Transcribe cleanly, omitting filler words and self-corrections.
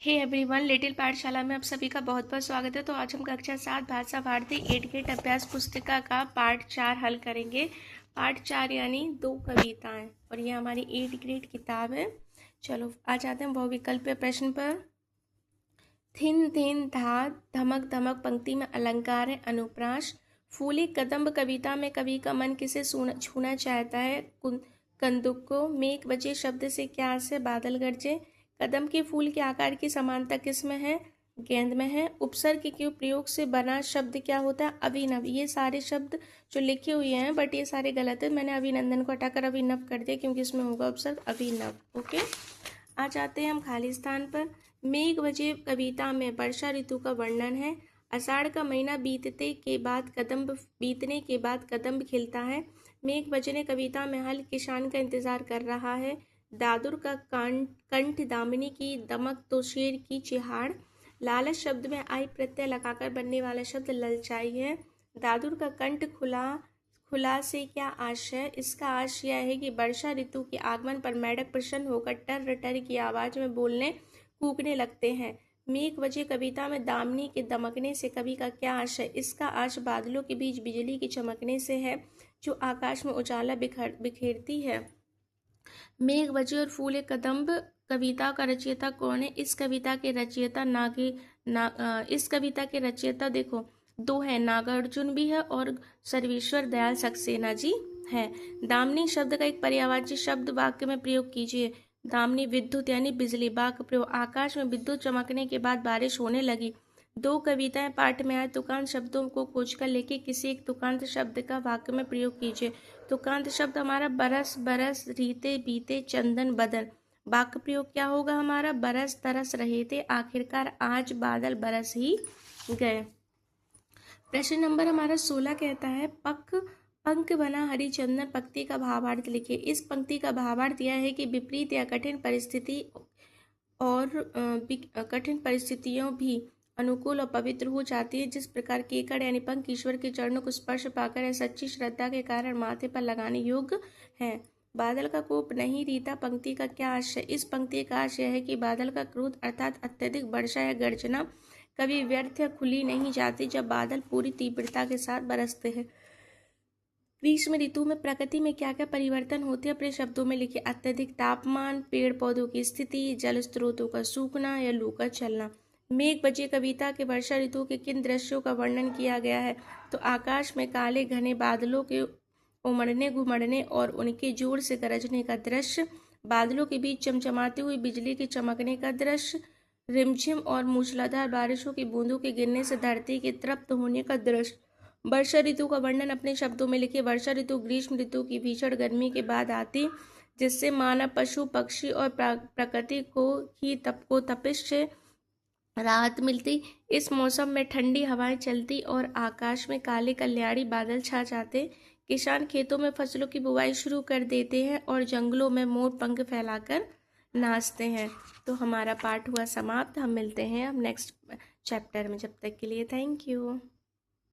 Hey everyone, little पाठशाला में आप सभी का बहुत बहुत स्वागत है। तो आज हम कक्षा 7 भाषा भारती 8 ग्रेड अभ्यास पुस्तिका का पार्ट 4 हल करेंगे। पार्ट 4 यानी 2 कविताएं, और ये हमारी 8 ग्रेड किताब है। चलो आ जाते हैं बहु विकल्पीय प्रश्न पर। थिन थिन धा धमक धमक पंक्ति में अलंकार है अनुप्रास। फूली कदम्ब कविता में कवि का मन किसे छूना चाहता है? कंदुक को। मेघ बजे शब्द से क्या अर्थ है? बादल गरजे। कदम के फूल के आकार की समानता किसमें है? गेंद में है। उपसर्ग के प्रयोग से बना शब्द क्या होता है? अभिनव। ये सारे शब्द जो लिखे हुए हैं बट ये सारे गलत है। मैंने अभिनंदन को हटाकर अभिनव कर दिया क्योंकि इसमें होगा उपसर्ग अभिनव। ओके, आ जाते हैं हम खाली स्थान पर। मेघ बजे कविता में वर्षा ऋतु का वर्णन है। आषाढ़ का महीना बीतने के बाद कदम्ब खिलता है। मेघ बजने कविता में हल किसान का इंतजार कर रहा है। दादुर का कंठ दामिनी की दमक तो शेर की चिहाड़। लालच शब्द में आई प्रत्यय लगाकर बनने वाला शब्द ललचाई है। दादुर का कंठ खुला से क्या आशय? इसका आशय यह है कि वर्षा ऋतु के आगमन पर मेढक प्रसन्न होकर टर टर की आवाज में बोलने कूकने लगते हैं। मेघ बजे कविता में दामिनी के दमकने से कवि का क्या आशय? इसका आशय बादलों के बीच बिजली के चमकने से है जो आकाश में उजाला बिखेरती है। मेघ बजे और फूले कदम्ब कविता का रचयिता कौन है? इस कविता के रचयिता देखो दो है, नागार्जुन भी है और सर्वेश्वर दयाल सक्सेना जी है। दामिनी शब्द का एक पर्यायवाची शब्द वाक्य में प्रयोग कीजिए। दामिनी विद्युत यानी बिजली। वाक्य प्रयोग, आकाश में विद्युत चमकने के बाद बारिश होने लगी। दो कविताएं पाठ में आए तुकांत शब्दों को खोजकर लेके किसी एक तुकांत शब्द का वाक्य में प्रयोग कीजिए। तुकांत शब्द हमारा बरस बरस, रीते बीते, चंदन बदन। वाक्य प्रयोग क्या होगा हमारा? बरस तरस रहे थे, आखिरकार आज बादल बरस ही गए। प्रश्न नंबर हमारा 16 कहता है पंख बना हरिचंदन पंक्ति का भावार्थ लिखिए। इस पंक्ति का भावार्थ यह है कि विपरीत या कठिन परिस्थितियों भी अनुकूल और पवित्र हो जाती है। जिस प्रकार केकड़ यानी पंख ईश्वर के चरणों को स्पर्श पाकर या सच्ची श्रद्धा के कारण माथे पर लगाने योग्य है। बादल का कोप नहीं रीता पंक्ति का क्या आशय? इस पंक्ति का आशय है कि बादल का क्रोध अर्थात अत्यधिक वर्षा या गर्जना कभी व्यर्थ या खुली नहीं जाती जब बादल पूरी तीव्रता के साथ बरसते हैं। ग्रीष्म ऋतु में प्रकृति में क्या क्या परिवर्तन होते हैं? अपने शब्दों में लिखिए। अत्यधिक तापमान, पेड़ पौधों की स्थिति, जल स्रोतों का सूखना या लू का चलना। मेघ बजे कविता के वर्षा ऋतु के किन दृश्यों का वर्णन किया गया है? तो आकाश में काले घने बादलों के उमड़ने घुमड़ने और उनके जोर से गरजने का दृश्य, बादलों के बीच चमचमाती हुई बिजली के चमकने का दृश्य, रिमझिम और मूसलाधार बारिशों की बूंदों के गिरने से धरती के तृप्त होने का दृश्य। वर्षा ऋतु का वर्णन अपने शब्दों में लिखिए। वर्षा ऋतु ग्रीष्म ऋतु की भीषण गर्मी के बाद आती, जिससे मानव, पशु, पक्षी और प्रकृति को तपिश से राहत मिलती। इस मौसम में ठंडी हवाएं चलती और आकाश में काले कल्याणी बादल छा जाते। किसान खेतों में फसलों की बुवाई शुरू कर देते हैं और जंगलों में मोर पंख फैलाकर नाचते हैं। तो हमारा पाठ हुआ समाप्त। हम मिलते हैं अब नेक्स्ट चैप्टर में। जब तक के लिए थैंक यू।